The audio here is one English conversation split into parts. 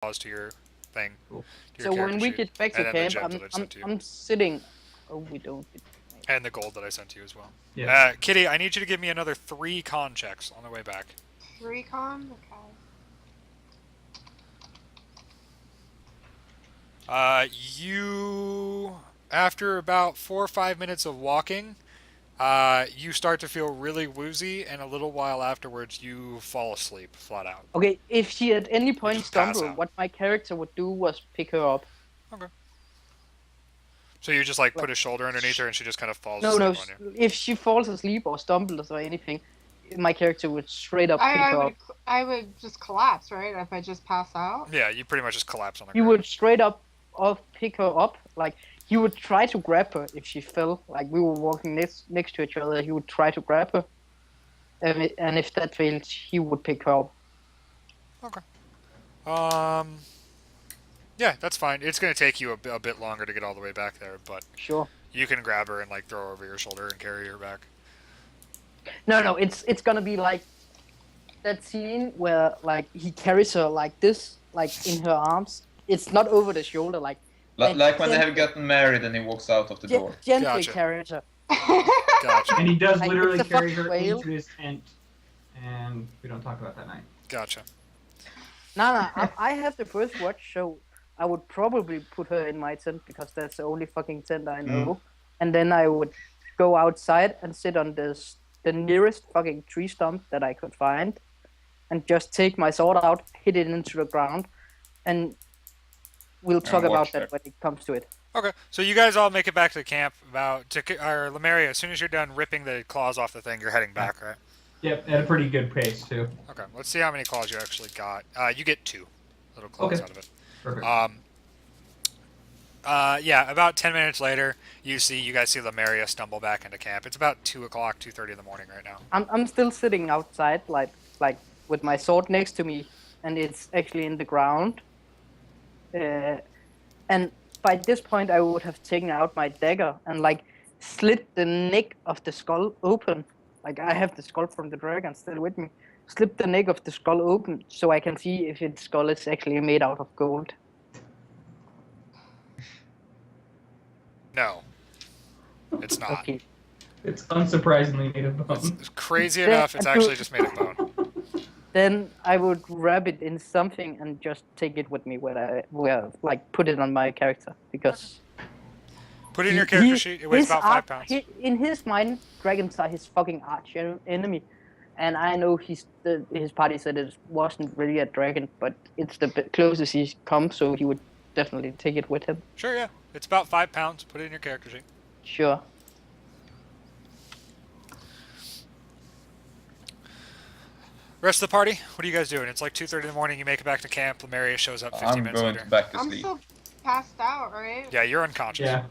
claws to your thing. Cool. To your So when we sheet. get back to And then the camp, gems that I sent to you. I'm sitting. Oh, we don't. And the gold that I sent to you as well. Yeah. Kitty, I need you to give me another 3 con checks on the way back. 3 con? Okay. You, after about 4 or 5 minutes of walking, you start to feel really woozy, and a little while afterwards, you fall asleep flat out. Okay, if she at any point just pass stumbled, out. what my character would do was pick her up. Okay. So you just like put a shoulder underneath her, and she just kind of falls No, asleep on you. if she falls asleep or stumbles or anything, my character would straight up pick her up. I would just collapse, right? If I just pass out. Yeah, you pretty much just collapse on the He ground. would straight up pick her up. Like he would try to grab her if she fell. Like we were walking next to each other, he would try to grab her, and if that failed, he would pick her up. Okay. Yeah, that's fine. It's going to take you a bit longer to get all the way back there, but Sure. you can grab her and like throw her over your shoulder and carry her back. No, it's gonna be like that scene where like he carries her like this, like in her arms. It's not over the shoulder, like like when they have gotten married and he walks out of the door. Gently Gotcha. carries her. Gotcha. And he does Like, literally it's a carry fucking her whale. into his tent, and we don't talk about that night. Gotcha. No, I have the first watch, so I would probably put her in my tent because that's the only fucking tent I know. And then I would go outside and sit on the nearest fucking tree stump that I could find, and just take my sword out, hit it into the ground, and we'll talk about that when it comes to it. Okay, so you guys all make it back to the camp. Lemuria, as soon as you're done ripping the claws off the thing, you're heading back, right? Yep, at a pretty good pace too. Okay, let's see how many claws you actually got. You get 2 little claws out of it. Perfect. Yeah, about 10 minutes later, you guys see Lemuria stumble back into camp. It's about 2 o'clock, 2:30 in the morning right now. I'm still sitting outside, like with my sword next to me, and it's actually in the ground. And by this point, I would have taken out my dagger and like slit the neck of the skull open. Like I have the skull from the dragon still with me. Slip the neck of the skull open so I can see if its skull is actually made out of gold. No, it's not. Okay. It's unsurprisingly made of bone. It's crazy enough, it's actually just made of bone. Then I would wrap it in something and just take it with me where like put it on my character because. Put it in your character sheet. It weighs about 5 pounds. In his mind, dragons are his fucking arch enemy, and I know his party said it wasn't really a dragon, but it's the closest he's come, so he would definitely take it with him. Sure, yeah. It's about 5 pounds. Put it in your character sheet. Sure. Rest of the party, what are you guys doing? It's like 2:30 in the morning. You make it back to camp. Lemuria shows up 15 minutes later. I'm going back to I'm sleep. still passed out, right? Yeah, you're unconscious. Yeah.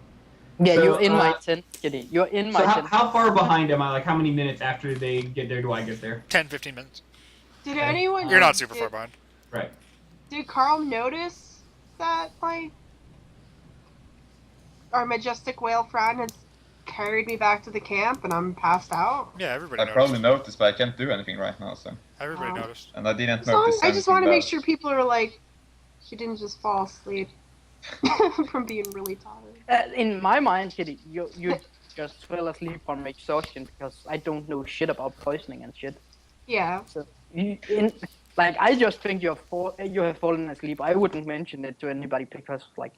Yeah, So, you're in my tent, Kitty. You're in my So tent. how far behind am I? Like how many minutes after they get there do I get there? 10, 15 minutes. Did anyone? You're not super far behind. Right. Did Carl notice that like our majestic whale friend has carried me back to the camp and I'm passed out? Yeah, everybody I noticed. probably noticed, but I can't do anything right now, so. Everybody noticed. And I didn't So notice. I just want to anything make sure people are like, she didn't just fall asleep from being really tired. In my mind, Kitty, you just fell asleep from exhaustion because I don't know shit about poisoning and shit. Yeah. So I just think you have fallen asleep. I wouldn't mention it to anybody because like.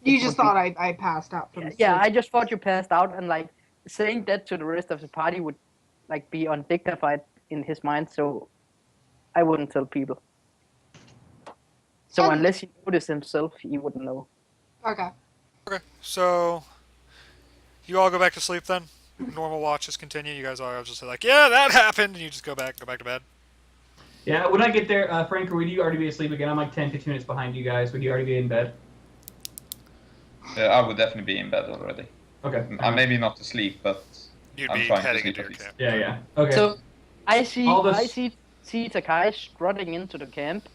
You just thought I passed out from Yeah, sleep. I just thought you passed out, and like saying that to the rest of the party would like be undignified in his mind. So I wouldn't tell people. So unless he noticed himself, he wouldn't know. Okay. Okay, so you all go back to sleep then? Normal watches continue. You guys all just say like, yeah, that happened, and you just go back to bed. Yeah, when I get there, Frank, would you already be asleep again? I'm like 10, 15 minutes behind you guys. Would you already be in bed? I would definitely be in bed already. Okay. I'm maybe not asleep, but You'd I'm be trying to heading sleep into your at least. camp. Yeah. Okay. So I see All this- I see Takai strutting into the camp,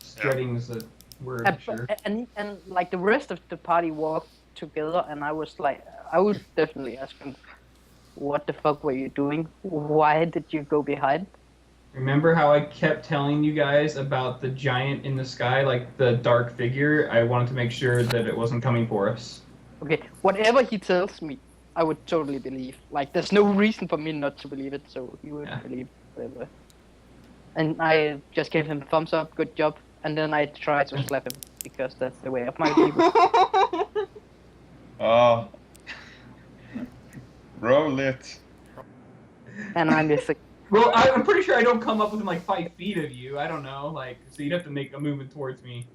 Strutting is the word, sure. and like the rest of the party walked together, and I was like, I would definitely ask him, what the fuck were you doing? Why did you go behind? Remember how I kept telling you guys about the giant in the sky, like the dark figure? I wanted to make sure that it wasn't coming for us. Okay, whatever he tells me, I would totally believe. Like, there's no reason for me not to believe it, so he would Yeah. believe whatever. And I just gave him thumbs up, good job, and then I tried to slap him because that's the way of my people. Oh. Roll it. And I'm just like, Well, I'm pretty sure I don't come up within like 5 feet of you. I don't know, like, so you'd have to make a movement towards me.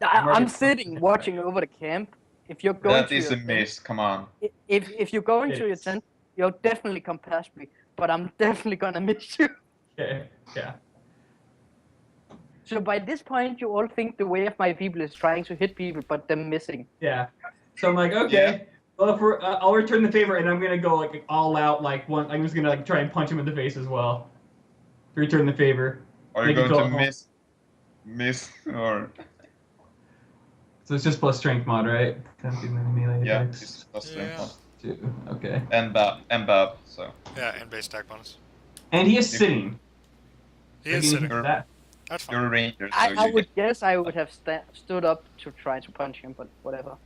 I'm sitting watching over the camp. If you're going That to is your a miss. Come on. if you're going to your It's- tent, you'll definitely come past me, but I'm definitely gonna miss you. Okay, yeah. So by this point, you all think the way of my people is trying to hit people, but they're missing. Yeah. So I'm like, okay. Well, if we're, I'll return the favor, and I'm gonna go like all out, like one. I'm just gonna like try and punch him in the face as well. Return the favor. Are you Make it going to go- miss, or So it's just plus strength mod, right? Can't do many melee yeah? attacks. It's plus Yeah. 2. Okay. And Bab. So Yeah, and base attack bonus. And he is sitting. He is Taking sitting. into that. That's you're fine. a ranger. So I you would guess I would have stood up to try to punch him, but whatever.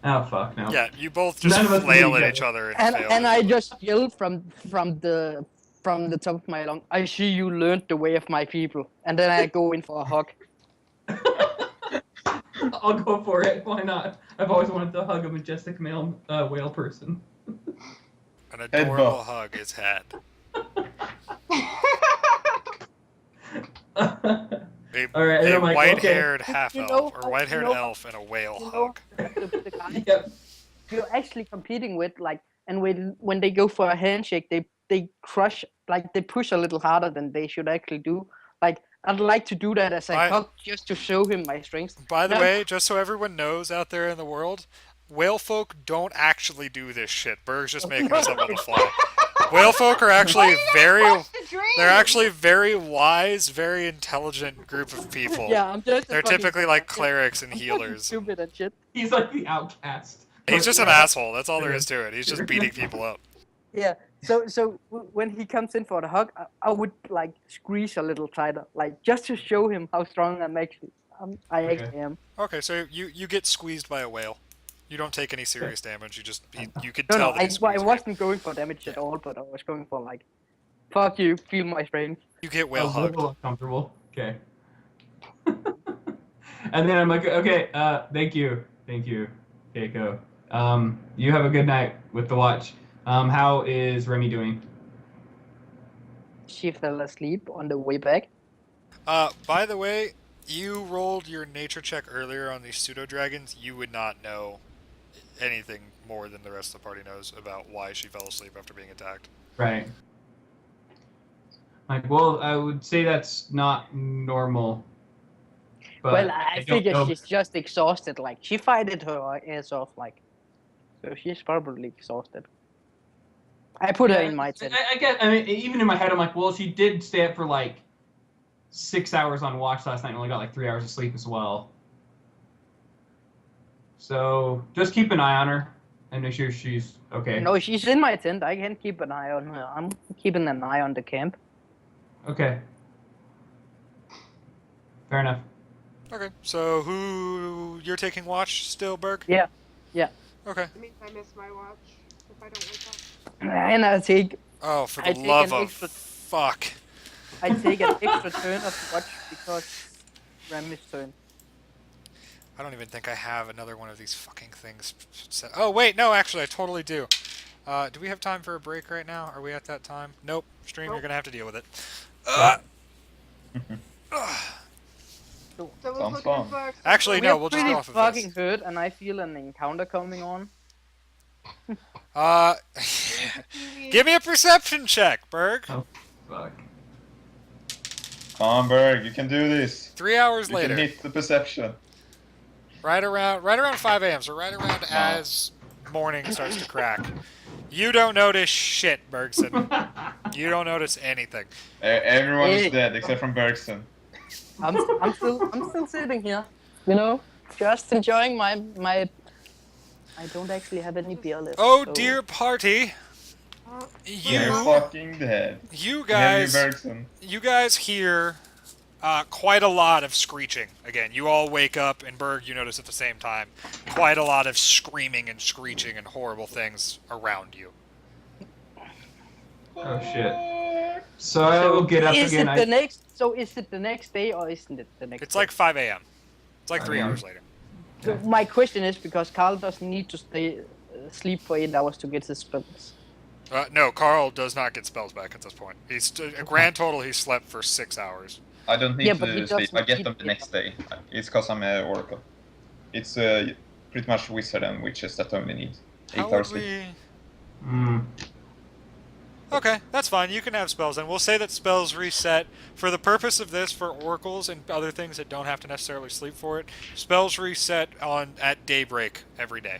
Oh fuck no. Yeah, you both just None of us flail believe at that. each other and And fail. and I just yelled from the top of my lung, I see you learned the way of my people, and then I go in for a hug. I'll go for it. Why not? I've always wanted to hug a majestic male whale person. An adorable Headbutt. hug is had. A, All right, and a I'm like, white-haired okay. half You elf, know- or white-haired you know- elf and a whale You know, hug. the guy Yep. you're actually competing with, like, and when they go for a handshake, they crush, like, they push a little harder than they should actually do. Like, I'd like to do that as a I- hug just to show him my strength. By the No. way, just so everyone knows out there in the world, whale folk don't actually do this shit. Berg's just making this up on the fly. Whale folk are actually they're actually very wise, very intelligent group of people. Yeah, I'm just. a They're fucking- typically like I'm clerics and fucking healers. Stupid and shit. He's like the outcast. He's just an Yeah. asshole. That's all there is to it. He's just beating people up. Yeah. So when he comes in for the hug, I would like squeeze a little tighter, like just to show him how strong I actually am. Okay, so you get squeezed by a whale. You don't take any serious damage. You could No, tell no, that I he squeezed you. wasn't going for damage at all, but I was going for like, fuck you, feel my strength. You get I whale was a hugged. little uncomfortable. Okay. And then I'm like, okay, thank you, Keiko. You have a good night with the watch. How is Remy doing? She fell asleep on the way back. By the way, you rolled your nature check earlier on these pseudo dragons. You would not know anything more than the rest of the party knows about why she fell asleep after being attacked. Right. Like, well, I would say that's not normal. But Well, I don't figure know. she's just exhausted. Like she fighted her ass off. Like, so she's probably exhausted. I put her in my tent. I get. I mean, even in my head, I'm like, well, she did stay up for like 6 hours on watch last night and only got like 3 hours of sleep as well. So just keep an eye on her and make sure she's okay. No, she's in my tent. I can keep an eye on her. I'm keeping an eye on the camp. Okay. Fair enough. Okay, so you're taking watch still, Berg? Yeah, yeah. Okay. It means I miss my watch if I don't wake up. And I take Oh, for I the take love an of extra- fuck. an extra turn of watch because Remy's turn. I don't even think I have another one of these fucking things set. Oh, wait, no, actually, I totally do. Do we have time for a break right now? Are we at that time? Nope. Stream, Nope. you're gonna have to deal with it. So I was Sounds looking fun. for Actually, no, we'll just pretty go off of fucking this. hurt, and I feel an encounter coming on. Give me a perception check, Berg. Oh, fuck. Come on, Berg, you can do this. 3 hours You later. can hit the perception. Right around 5 a.m., so right around as morning starts to crack. You don't notice shit, Bergson. You don't notice anything. Everyone Hey. is dead except from Bergson. I'm still sitting here, you know, just enjoying my. I don't actually have any beer left. Oh, so- dear party. You're You fucking dead. you Henry guys Bergson. you guys hear quite a lot of screeching. Again, you all wake up, and Berg, you notice at the same time, quite a lot of screaming and screeching and horrible things around you. Oh shit. So I will get up is again. it the next? So is it the next day or isn't it the next? It's day? like 5 a.m. It's like 3 5 a.m. hours later. So my question is because Carl doesn't need to stay sleep for 8 hours to get his spells. No, Carl does not get spells back at this point. He's a grand total. He slept for 6 hours. I don't need Yeah, but he to sleep. I doesn't get need them the it. next day. It's because I'm an oracle. It's pretty much wizard and witches that only need 8 How would hours sleep. we? Mm. Okay, that's fine. You can have spells, and we'll say that spells reset for the purpose of this. For oracles and other things that don't have to necessarily sleep for it, spells reset at daybreak every day.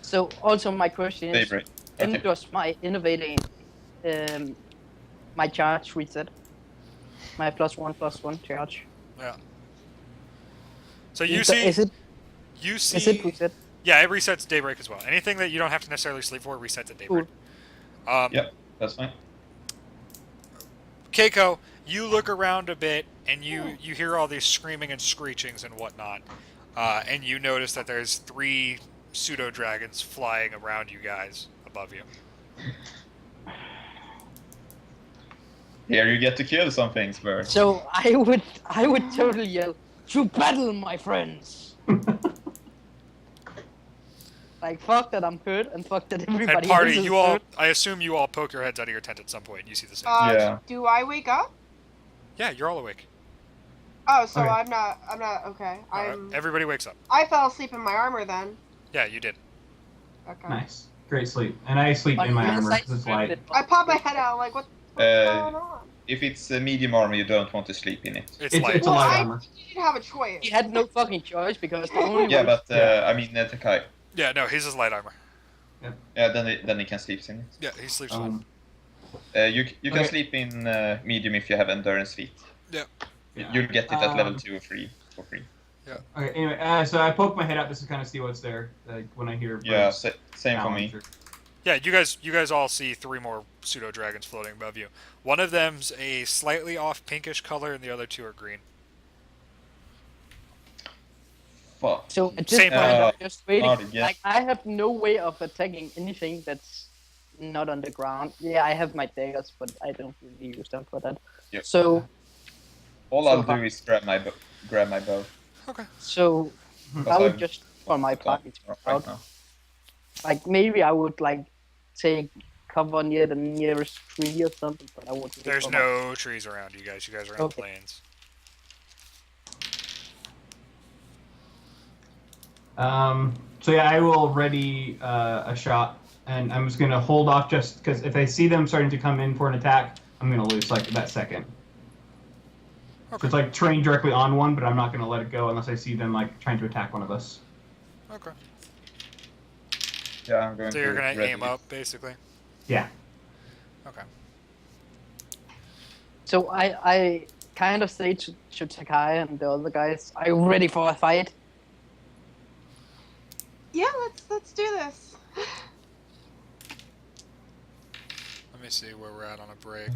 So also my question is, Daybreak. when Okay. does my innovating, my charge reset? My +1/+1 charge. Yeah. So you Is see, is it you see. is it reset? Yeah, it resets daybreak as well. Anything that you don't have to necessarily sleep for resets at daybreak. Yep, that's fine. Keiko, you look around a bit and you hear all these screaming and screechings and whatnot, and you notice that there's 3 pseudo dragons flying around you guys above you. Here you get to kill some things, Bird. So I would totally yell, "To battle, my friends!" Like fuck that I'm hurt and fuck that everybody And party, else is you all, hurt. I assume you all poke your heads out of your tent at some point. And you see the same. Yeah. Do I wake up? Yeah, you're all awake. Oh, so Okay. I'm not okay. All right, everybody wakes up. I fell asleep in my armor then. Yeah, you did. Okay. Nice. Great sleep. And I sleep in my armor because it's light. I pop my head out like what's going on? If it's a medium armor, you don't want to sleep in it. It's It's light. a light I armor. didn't have a choice. He had no fucking choice because the only Yeah, one- but Yeah. I mean Takai. Yeah, no, he's his light armor. Yeah, then he can sleep in it. Yeah, he sleeps light. You can Okay. sleep in medium if you have endurance feet. Yeah. You'll get it at level 2 or 3 for free. Okay, anyway, so I poke my head up just to kind of see what's there, like when I hear. Yeah, birds same for me. challenge or- Yeah, you guys all see 3 more pseudo dragons floating above you. One of them's a slightly off pinkish color, and the other 2 are green. Fuck. So at this Same point, point. I'm just waiting. Hard to get. Like I have no way of attacking anything that's not on the ground. Yeah, I have my daggers, but I don't really use them for that. Yep. So All I'll do is grab my bow. Okay. so Because I would I'm just for my party right out. now. Like maybe I would like take cover near the nearest tree or something, but I wouldn't. do There's cover. no trees around you guys. You guys are on Okay. plains. So yeah, I will ready a shot, and I'm just gonna hold off just because if I see them starting to come in for an attack, I'm gonna lose like that second. So Okay. it's like trained directly on one, but I'm not gonna let it go unless I see them like trying to attack one of us. Okay. Yeah, I'm going So to. you're gonna ready aim it. up, basically. Yeah. Okay. So I kind of say to Takai and the other guys, "Are you ready for a fight?" Yeah, let's do this. Let me see where we're at on a break.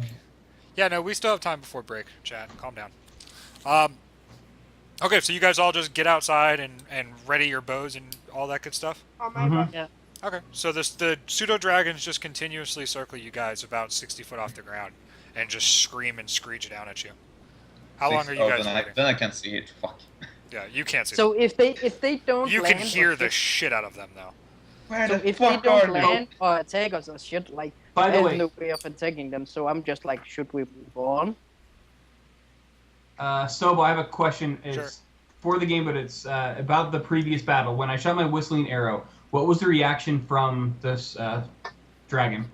Yeah, no, we still have time before break. Chat, calm down. Okay, so you guys all just get outside and ready your bows and all that good stuff. On my Mhm. butt. Okay, so the pseudo dragons just continuously circle you guys about 60 foot off the ground and just scream and screech down at you. How long are you guys waiting? Then I can see it. Fuck. Yeah, you can't see. So if they don't You land can or hear the shit- shit out of them though. Where so the if they fuck don't are they? land or attack us or shit, like By I the have way, no way of attacking them, so I'm just like, should we move on? Sobo, I have a question. It's Sure. for the game, but it's about the previous battle. When I shot my whistling arrow, what was the reaction from this dragon?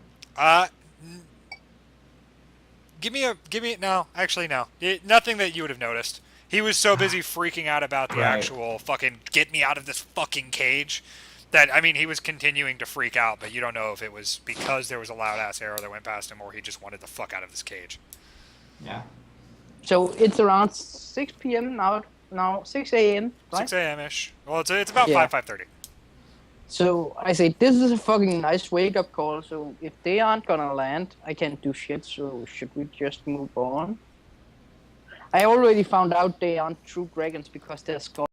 Give me no, actually no. Nothing that you would have noticed. He was so busy freaking out about the Right. actual fucking get me out of this fucking cage that I mean he was continuing to freak out, but you don't know if it was because there was a loud ass arrow that went past him or he just wanted the fuck out of this cage. Yeah. So it's around 6 p.m. now 6 a.m. right? 6 a.m. ish. Well, it's about Yeah. 5:30. So I say, this is a fucking nice wake-up call, so if they aren't gonna land, I can't do shit, so should we just move on? I already found out they aren't true dragons because their skull